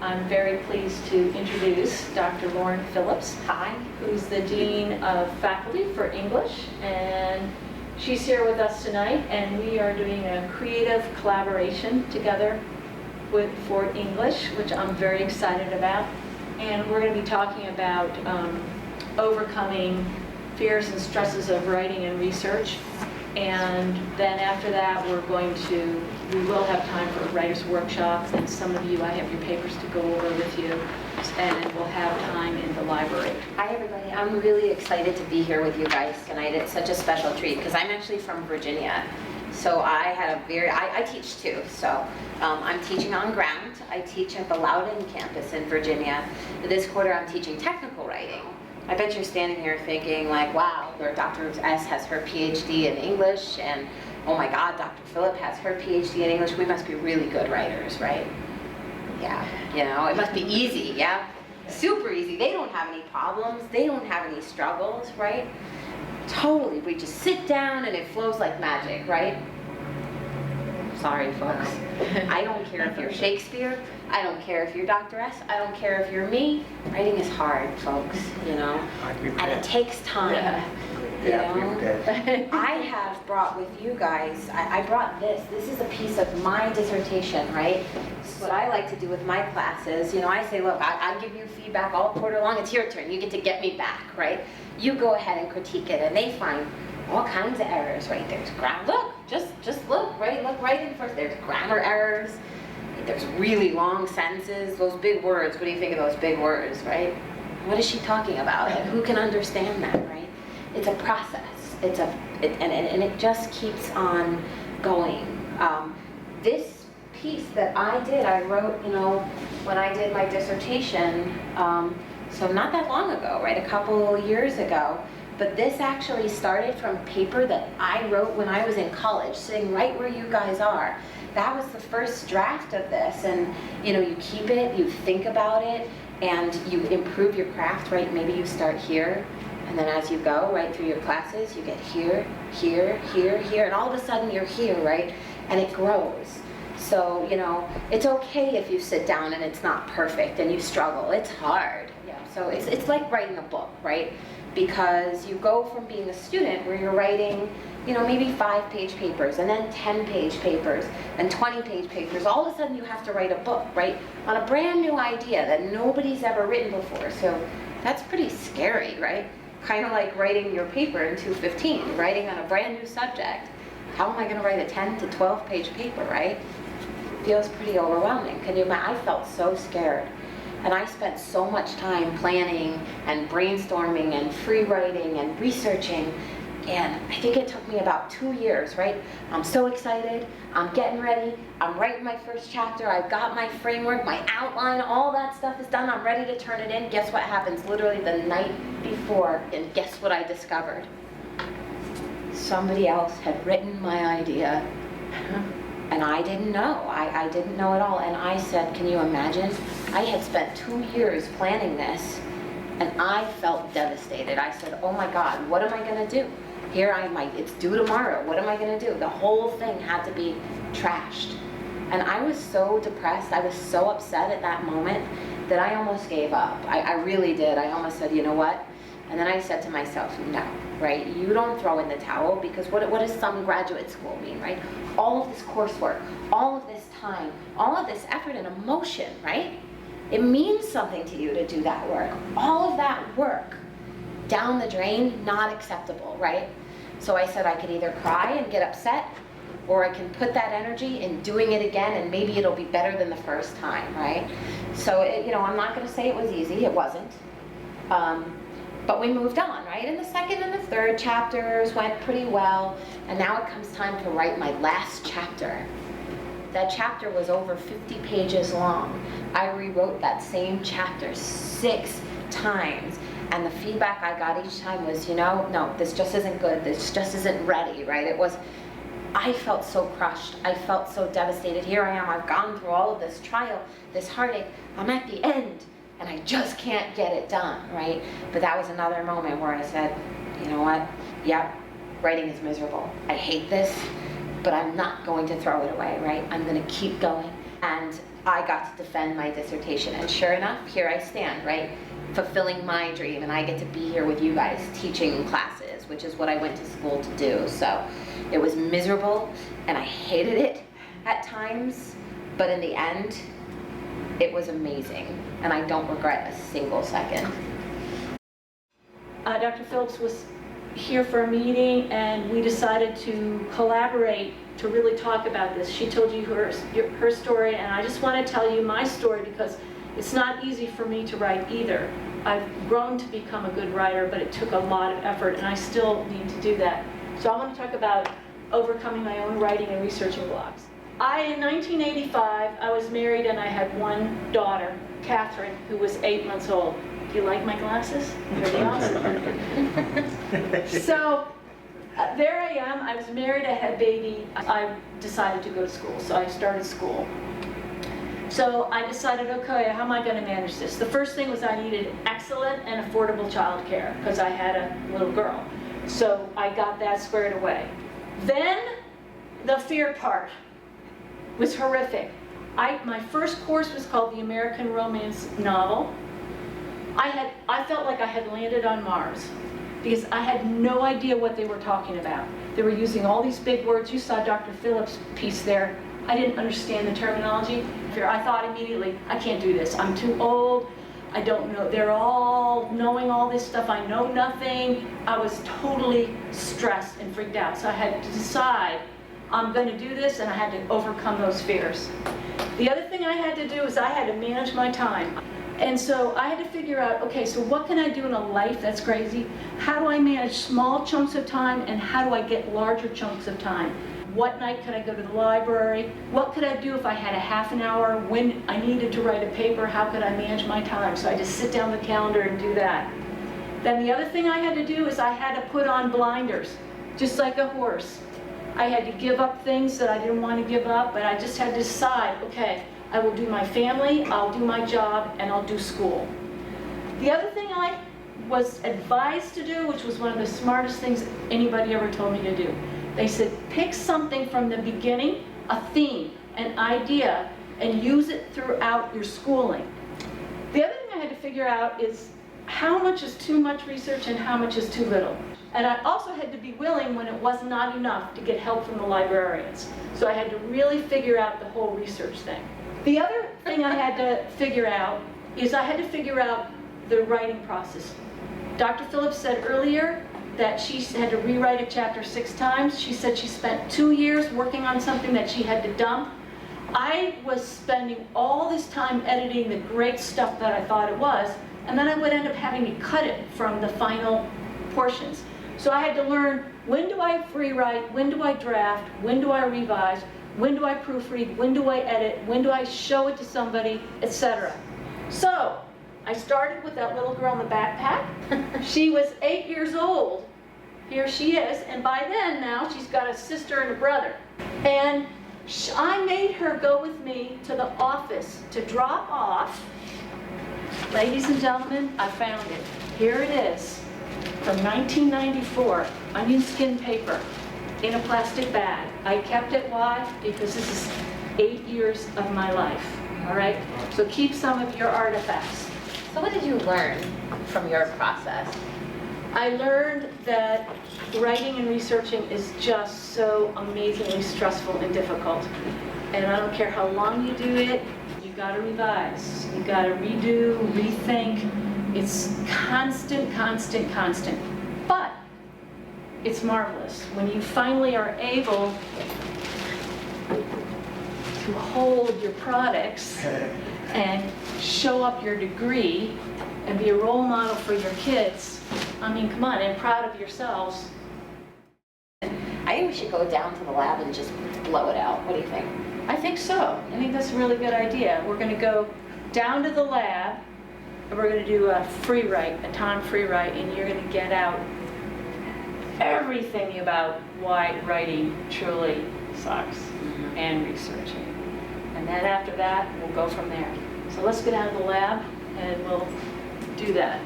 I'm very pleased to introduce Dr. Lauren Phillips. Hi. Who's the Dean of Faculty for English, and she's here with us tonight, and we are doing a creative collaboration together for English, which I'm very excited about. And we're going to be talking about overcoming fears and stresses of writing and research. And then after that, we will have time for a writer's workshop, and some of you, I have your papers to go over with you, and we'll have time in the library. Hi everybody, I'm really excited to be here with you guys tonight. It's such a special treat because I'm actually from Virginia. So I teach too, so I'm teaching on ground. I teach at the Loudoun campus in Virginia. This quarter I'm teaching technical writing. I bet you're standing here thinking like, wow, Dr. S has her PhD in English, and oh my God, Dr. Phillip has her PhD in English. We must be really good writers, right? Yeah, it must be easy, yeah? Super easy. They don't have any problems. They don't have any struggles, right? Totally, we just sit down and it flows like magic, right? Sorry, folks. I don't care if you're Shakespeare. I don't care if you're Dr. S. I don't care if you're me. Writing is hard, folks, and it takes time. I have brought with you guys, I brought this. This is a piece of my dissertation, right? What I like to do with my classes, I say, look, I give you feedback all quarter long. It's your turn. You get to get me back, right? You go ahead and critique it, and they find all kinds of errors, right? There's grammar. Look, just look, right? Look right in first. There's grammar errors. There's really long sentences. Those big words. What do you think of those big words, right? What is she talking about? And who can understand that, right? It's a process. And it just keeps on going. This piece that I did, I wrote, when I did my dissertation. So not that long ago, right? A couple years ago. But this actually started from paper that I wrote when I was in college, sitting right where you guys are. That was the first draft of this, and you keep it, you think about it, and you improve your craft, right? Maybe you start here, and then as you go right through your classes, you get here, here, here, here, and all of a sudden you're here, right? And it grows. So, it's okay if you sit down and it's not perfect and you struggle. It's hard. Yeah. So it's like writing a book, right? Because you go from being a student where you're writing, maybe 5-page papers, and then 10-page papers, and 20-page papers. All of a sudden you have to write a book, right? On a brand new idea that nobody's ever written before. So that's pretty scary, right? Kind of like writing your paper in 215, writing on a brand new subject. How am I going to write a 10 to 12-page paper, right? Feels pretty overwhelming. Can you imagine? I felt so scared. And I spent so much time planning and brainstorming and free writing and researching. And I think it took me about 2 years, right? I'm so excited. I'm getting ready. I'm writing my first chapter. I've got my framework, my outline, all that stuff is done. I'm ready to turn it in. Guess what happens literally the night before? And guess what I discovered? Somebody else had written my idea. And I didn't know. I didn't know at all. And I said, can you imagine? I had spent 2 years planning this, and I felt devastated. I said, oh my God, what am I going to do? Here it's due tomorrow. What am I going to do? The whole thing had to be trashed. And I was so depressed. I was so upset at that moment that I almost gave up. I really did. I almost said, you know what? And then I said to myself, no, right? You don't throw in the towel, because what does some graduate school mean, right? All of this coursework, all of this time, all of this effort and emotion, right? It means something to you to do that work. All of that work down the drain, not acceptable, right? So I said I could either cry and get upset, or I can put that energy in doing it again, and maybe it'll be better than the first time, right? So, I'm not going to say it was easy. It wasn't. But we moved on, right? And the second and the third chapters went pretty well. And now it comes time to write my last chapter. That chapter was over 50 pages long. I rewrote that same chapter 6 times. And the feedback I got each time was, no, this just isn't good. This just isn't ready, right? I felt so crushed. I felt so devastated. Here I am. I've gone through all of this trial, this heartache. I'm at the end. And I just can't get it done, right? But that was another moment where I said, you know what? Yep, writing is miserable. I hate this, but I'm not going to throw it away, right? I'm going to keep going. And I got to defend my dissertation. And sure enough, here I stand, right? Fulfilling my dream, and I get to be here with you guys teaching classes, which is what I went to school to do. So it was miserable, and I hated it at times, but in the end, it was amazing, and I don't regret a single second. Dr. Phillips was here for a meeting, and we decided to collaborate to really talk about this. She told you her story, and I just want to tell you my story because it's not easy for me to write either. I've grown to become a good writer, but it took a lot of effort, and I still need to do that. So I want to talk about overcoming my own writing and researching blocks. In 1985, I was married and I had one daughter, Catherine, who was 8 months old. Do you like my glasses? Pretty awesome. So there I am. I was married, I had a baby. I decided to go to school, so I started school. So I decided, okay, how am I going to manage this? The first thing was I needed excellent and affordable childcare because I had a little girl. So I got that squared away. Then the fear part was horrific. My first course was called the American Romance Novel. I felt like I had landed on Mars because I had no idea what they were talking about. They were using all these big words. You saw Dr. Phillips' piece there. I didn't understand the terminology. I thought immediately, I can't do this. I'm too old. I don't know. They're all knowing all this stuff. I know nothing. I was totally stressed and freaked out. So I had to decide, I'm going to do this, and I had to overcome those fears. The other thing I had to do is I had to manage my time. And so I had to figure out, okay, so what can I do in a life that's crazy? How do I manage small chunks of time, and how do I get larger chunks of time? What night could I go to the library? What could I do if I had a half an hour when I needed to write a paper? How could I manage my time? So I just sit down the calendar and do that. Then the other thing I had to do is I had to put on blinders, just like a horse. I had to give up things that I didn't want to give up, but I just had to decide, okay, I will do my family, I'll do my job, and I'll do school. The other thing I was advised to do, which was one of the smartest things anybody ever told me to do, they said, pick something from the beginning, a theme, an idea, and use it throughout your schooling. The other thing I had to figure out is how much is too much research and how much is too little. And I also had to be willing when it was not enough to get help from the librarians. So I had to really figure out the whole research thing. The other thing I had to figure out is I had to figure out the writing process. Dr. Phillips said earlier that she had to rewrite a chapter 6 times. She said she spent 2 years working on something that she had to dump. I was spending all this time editing the great stuff that I thought it was, and then I would end up having to cut it from the final portions. So I had to learn, when do I free write, when do I draft, when do I revise, when do I proofread, when do I edit, when do I show it to somebody, etc. So I started with that little girl in the backpack. She was 8 years old. Here she is, and by then now she's got a sister and a brother. And I made her go with me to the office to drop off. Ladies and gentlemen, I found it. Here it is, from 1994, onion skin paper in a plastic bag. I kept it, why? Because this is 8 years of my life, all right? So keep some of your artifacts. So what did you learn from your process? I learned that writing and researching is just so amazingly stressful and difficult. And I don't care how long you do it, you gotta revise. You gotta redo, rethink. It's constant, constant, constant. But it's marvelous when you finally are able to hold your products and show up your degree and be a role model for your kids. I mean, come on, and proud of yourselves. I think we should go down to the lab and just blow it out. What do you think? I think so. I think that's a really good idea. We're going to go down to the lab, and we're going to do a free write, a time free write, and you're going to get out everything about why writing truly sucks and researching. And then after that, we'll go from there. So let's go down to the lab, and we'll do that.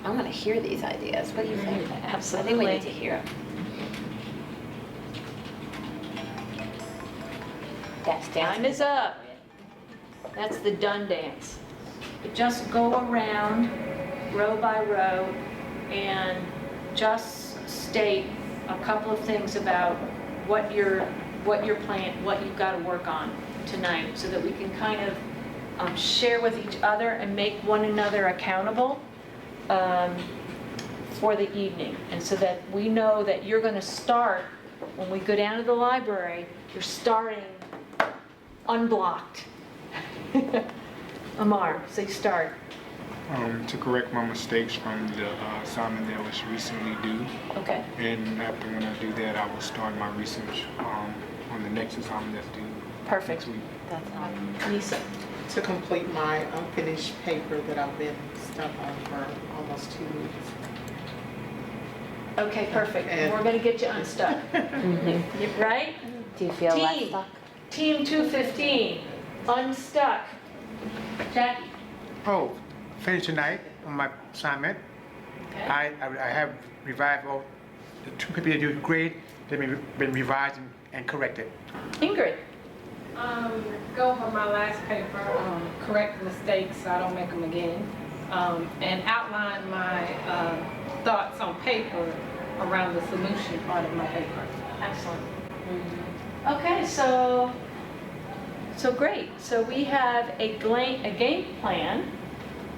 I want to hear these ideas. What do you think? I think Absolutely. we need to hear them. Yes, Time is up. That's the done dance. Just go around row by row and just state a couple of things about what you're planning, what you've got to work on tonight, so that we can kind of share with each other and make one another accountable for the evening. And so that we know that you're going to start, when we go down to the library, you're starting unblocked. Amar, so you start. To correct my mistakes from the assignment that was recently due. Okay. And after when I do that, I will start my research on the next assignment that's due Perfect. next week. That's awesome. Lisa. To complete my unfinished paper that I've been stuck on for almost 2 weeks. Okay, perfect. And And- we're going to get you unstuck. Right? Do you feel less Team. stuck? Team 215, unstuck. Jackie? Oh, finished tonight on my assignment. Okay. I have revised all the 2 papers that you grade. They've been revised and corrected. Ingrid? Go over my last paper, correct mistakes so I don't make them again, and outline my thoughts on paper around the solution part of my paper. Excellent. Okay, so great. So we have a game plan,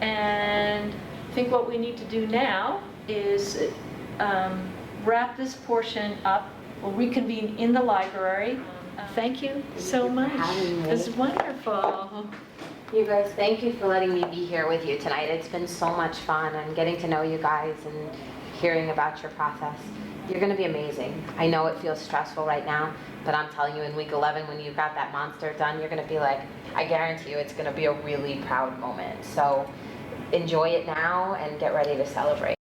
and I think what we need to do now is wrap this portion up. We'll reconvene in the library. Thank you so you for much. having me. It was wonderful. You guys, thank you for letting me be here with you tonight. It's been so much fun and getting to know you guys and hearing about your process. You're going to be amazing. I know it feels stressful right now, but I'm telling you, in week 11, when you've got that monster done, you're going to be like, I guarantee you it's going to be a really proud moment. So enjoy it now and get ready to celebrate.